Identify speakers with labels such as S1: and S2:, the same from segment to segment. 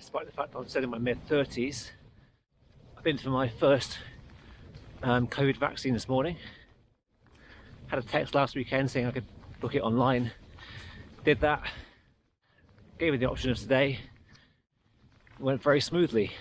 S1: despite the fact I'm still in my mid-30s. I've been for my first COVID vaccine this morning. Had a text last weekend saying I could book it online. Did that. Gave me the option of today. It went very smoothly.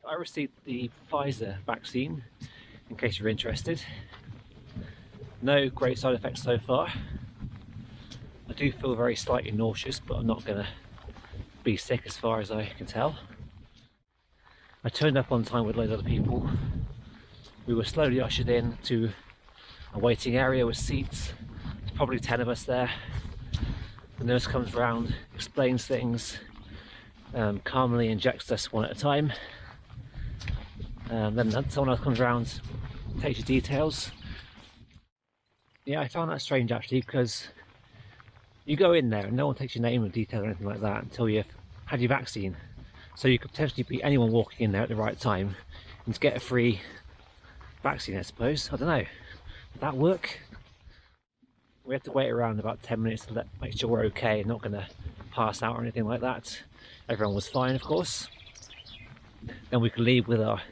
S1: I received the Pfizer vaccine, in case you're interested. No great side effects so far. I do feel very slightly nauseous, but I'm not going to be sick as far as I can tell. I turned up on time with loads of other people. We were slowly ushered in to a waiting area with seats. There's probably 10 of us there. The nurse comes round, explains things, calmly injects us one at a time. Then someone else comes around, takes your details. Yeah, I found that strange actually, because you go in there and no one takes your name or details or anything like that until you've had your vaccine. So you could potentially be anyone walking in there at the right time and to get a free vaccine, I suppose. I don't know. Would that work? We had to wait around about 10 minutes to make sure we're okay and not going to pass out or anything like that. Everyone was fine, of course. Then we could leave with our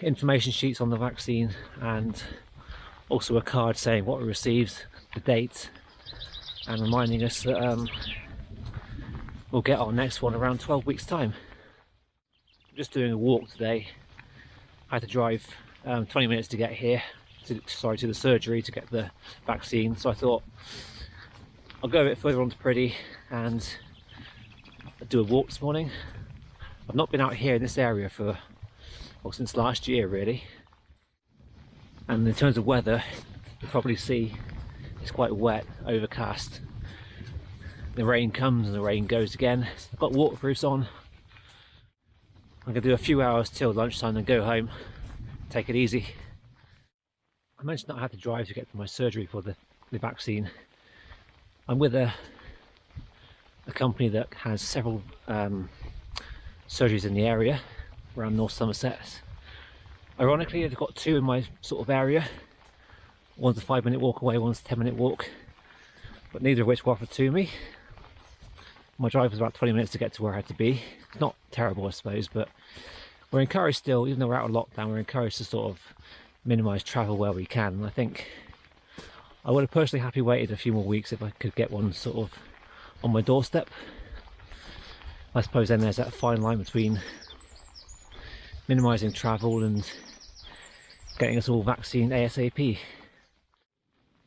S1: information sheets on the vaccine and also a card saying what we received, the date, and reminding us that we'll get our next one around 12 weeks time. I'm just doing a walk today. I had to drive 20 minutes to get here, to the surgery to get the vaccine, so I thought I'll go a bit further on to Priddy and do a walk this morning. I've not been out here in this area for, well, since last year really, and in terms of weather, you'll probably see it's quite wet, overcast. The rain comes and the rain goes again. I've got waterproofs on. I'm going to do a few hours till lunchtime and go home, take it easy. I mentioned that I had to drive to get to my surgery for the vaccine. I'm with a company that has several surgeries in the area around North Somerset. Ironically, I've got two in my sort of area. One's a 5-minute walk away, one's a 10-minute walk, but neither of which were offered to me. My drive was about 20 minutes to get to where I had to be. It's not terrible, I suppose, but we're encouraged still, even though we're out of lockdown, we're encouraged to sort of minimise travel where we can. And I think I would have personally happily waited a few more weeks if I could get one sort of on my doorstep. I suppose then there's that fine line between minimising travel and getting us all vaccinated ASAP.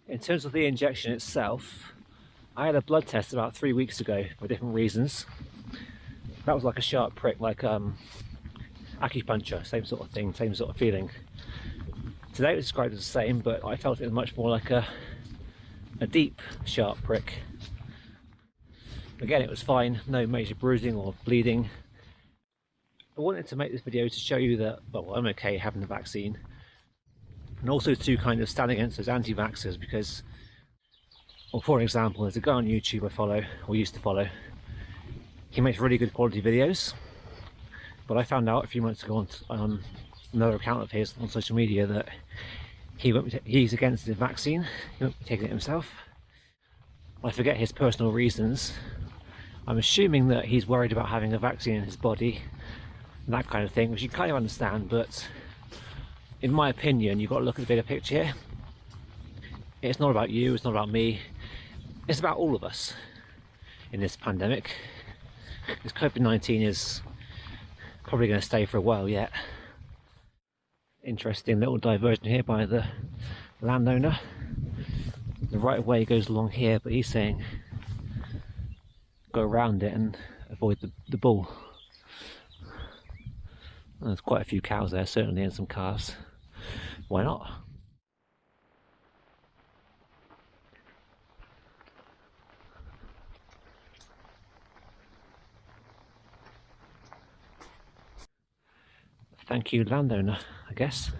S1: In terms of the injection itself, I had a blood test about 3 weeks ago for different reasons. That was like a sharp prick, like acupuncture, same sort of thing, same sort of feeling. Today it was described as the same, but I felt it was much more like a deep, sharp prick. Again, it was fine, no major bruising or bleeding. I wanted to make this video to show you that, well, I'm okay having the vaccine, and also to kind of stand against those anti-vaxxers, because, well, for example, there's a guy on YouTube I follow, or used to follow. He makes really good quality videos, but I found out a few months ago on another account of his on social media that he's against the vaccine. He won't be taking it himself. I forget his personal reasons. I'm assuming that he's worried about having a vaccine in his body, and that kind of thing, which you kind of understand, but in my opinion, you've got to look at the bigger picture here. It's not about you, it's not about me, it's about all of us in this pandemic. This COVID-19 is probably going to stay for a while yet. Interesting little diversion here by the landowner. The right of way goes along here, but he's saying go around it and avoid the bull. And there's quite a few cows there, certainly, and some calves. Why not? Thank you, landowner, I guess.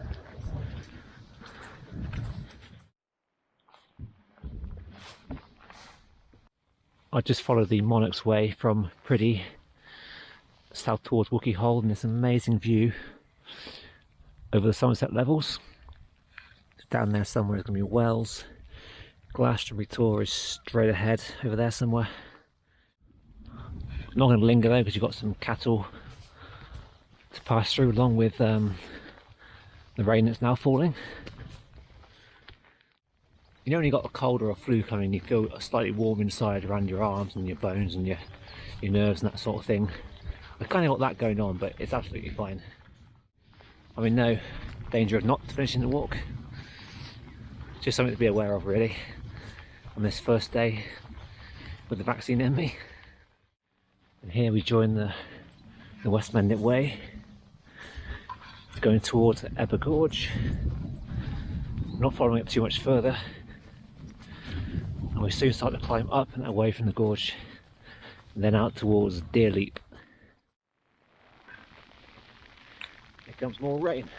S1: I just followed the Monarch's Way from Priddy south towards Wookey Hole, and this amazing view over the Somerset levels. Down there somewhere is going to be Wells. Glastonbury Tor is straight ahead over there somewhere. I'm not going to linger though because you've got some cattle to pass through along with the rain that's now falling. You know when you got a cold or a flu coming, you feel slightly warm inside around your arms and your bones and your nerves and that sort of thing. I've kind of got that going on, but it's absolutely fine. I'm in no danger of not finishing the walk. Just something to be aware of really on this first day with the vaccine in me. And here we join the West Mendip Way, going towards Ebba Gorge. I'm not following it too much further, and we soon start to climb up and away from the gorge, and then out towards Deer Leap. Here comes more rain.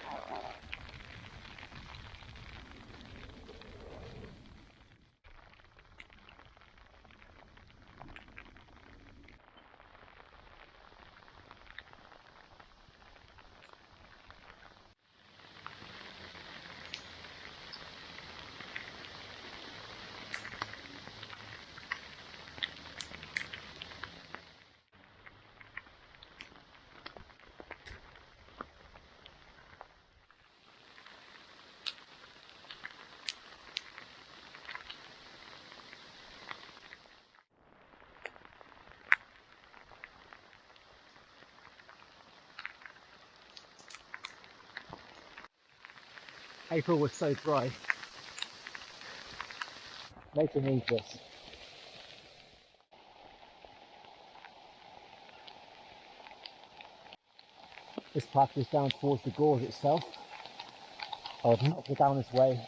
S1: April was so dry. Nature needs this. This path is down towards the gorge itself. I would not go down this way.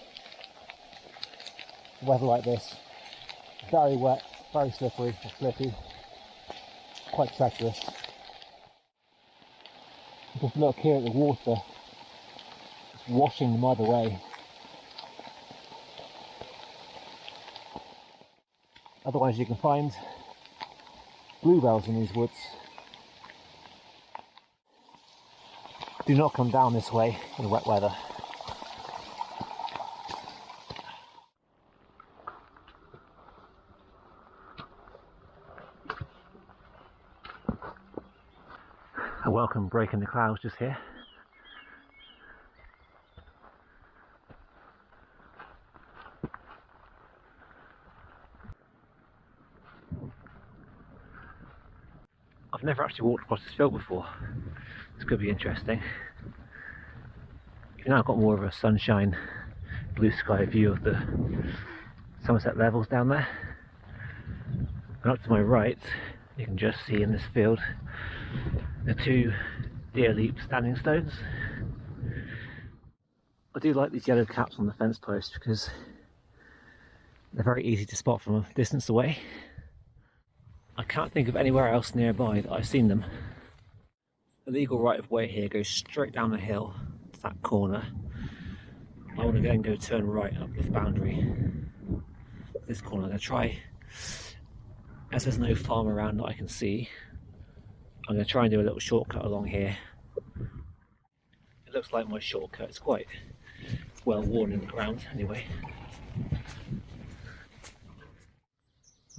S1: Weather like this, very wet, very slippery, and slippy, quite treacherous. Just look here at the water, it's washing the mud away. Otherwise you can find bluebells in these woods. Do not come down this way in wet weather. A welcome break in the clouds just here. I've never actually walked across this field before. This could be interesting. You've now got more of a sunshine, blue sky view of the Somerset levels down there. And up to my right, you can just see in this field the two Deer Leap standing stones. I do like these yellow caps on the fence post because they're very easy to spot from a distance away. I can't think of anywhere else nearby that I've seen them. The legal right of way here goes straight down the hill to that corner. I want to then go turn right up this boundary. This corner, I'm going to try, as there's no farm around that I can see, I'm going to try and do a little shortcut along here. It looks like my shortcut is quite well worn in the ground anyway.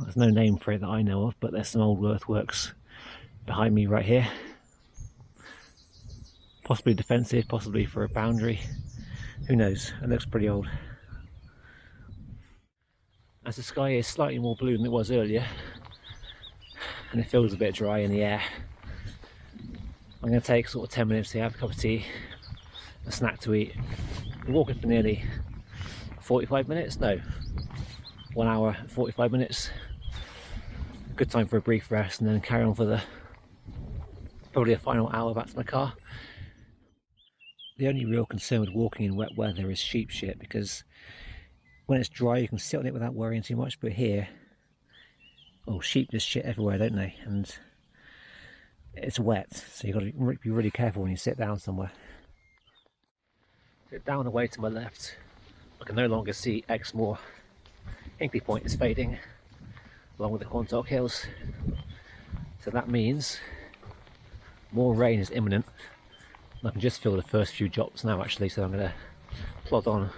S1: There's no name for it that I know of, but there's some old earthworks behind me right here. Possibly defensive, possibly for a boundary. Who knows? It looks pretty old. As the sky is slightly more blue than it was earlier, and it feels a bit dry in the air, I'm going to take sort of 10 minutes to have a cup of tea, a snack to eat. We're walking for nearly 45 minutes, no, 1 hour, 45 minutes. Good time for a brief rest and then carry on for the probably a final hour back to my car. The only real concern with walking in wet weather is sheep shit, because when it's dry you can sit on it without worrying too much, but here, well, sheep just shit everywhere, don't they? And it's wet, so you've got to be really careful when you sit down somewhere. Sit down away to my left, I can no longer see Exmoor. Hinkley Point is fading, along with the Quantock Hills. So that means more rain is imminent. I can just feel the first few drops now actually, so I'm going to plod on.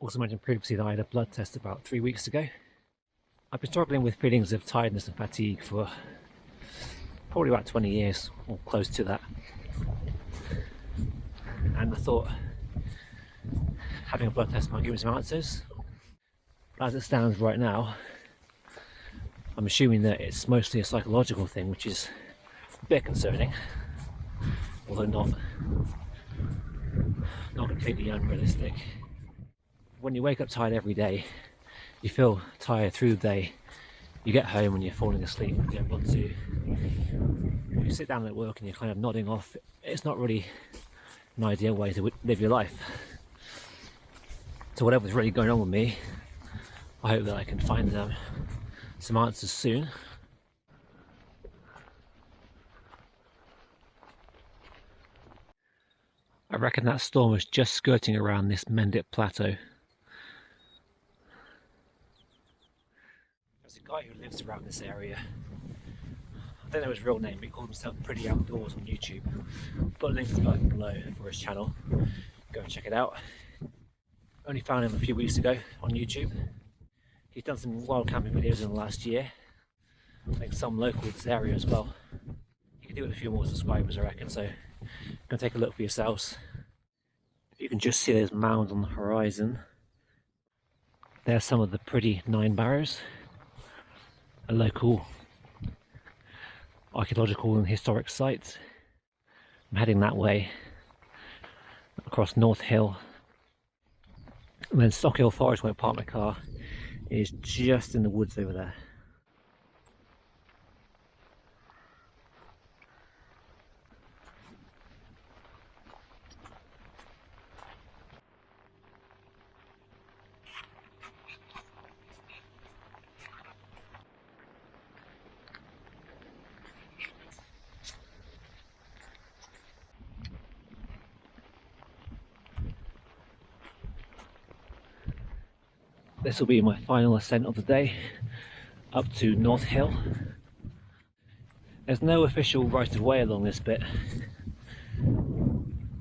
S1: Also mentioned previously that I had a blood test about 3 weeks ago. I've been struggling with feelings of tiredness and fatigue for probably about 20 years or close to that. And I thought having a blood test might give me some answers. But as it stands right now, I'm assuming that it's mostly a psychological thing, which is a bit concerning, although not completely unrealistic. When you wake up tired every day, you feel tired through the day, you get home and you're falling asleep, you don't want to. You sit down at work and you're kind of nodding off. It's not really an ideal way to live your life. So whatever's really going on with me, I hope that I can find some answers soon. I reckon that storm was just skirting around this Mendip plateau. There's a guy who lives around this area. I don't know his real name, but he calls himself Priddy Outdoors on YouTube. I'll put links below for his channel. Go and check it out. Only found him a few weeks ago on YouTube. He's done some wild camping videos in the last year. I think some local to this area as well. You can do it with a few more subscribers, I reckon, so go and take a look for yourselves. If you can just see those mounds on the horizon, there's some of the Priddy 9 barrows, a local archaeological and historic site. I'm heading that way across North Hill, and then Stockhill Forest, where I parked my car, is just in the woods over there. This will be my final ascent of the day up to North Hill. There's no official right of way along this bit.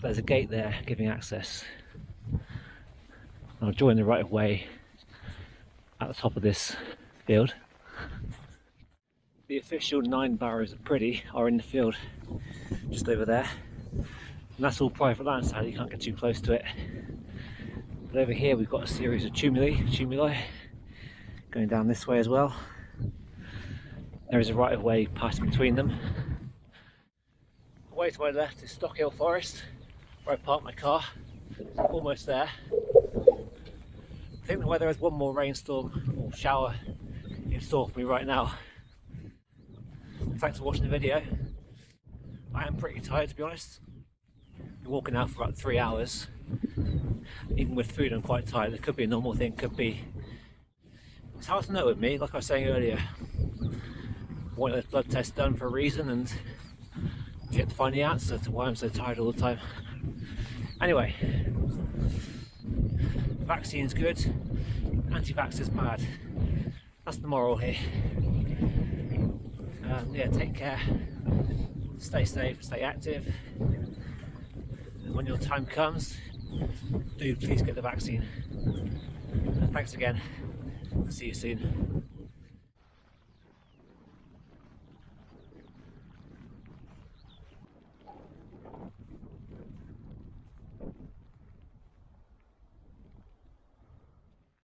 S1: There's a gate there giving access. I'll join the right of way at the top of this field. The official 9 barrows of Priddy are in the field just over there. And that's all private land, so you can't get too close to it. But over here we've got a series of tumuli going down this way as well. There is a right of way passing between them. Away to my left is Stockhill Forest, where I parked my car. Almost there. I think the weather has one more rainstorm or shower in store for me right now. Thanks for watching the video. I am pretty tired, to be honest. Been walking out for about 3 hours. Even with food I'm quite tired. It could be a normal thing, could be... It's hard to know with me, like I was saying earlier. I want a blood test done for a reason, and I've yet to find the answer to why I'm so tired all the time. Anyway, vaccine's good, anti-vax is bad. That's the moral here. Yeah, take care, stay safe, stay active, and when your time comes, do please get the vaccine. Thanks again, see you soon.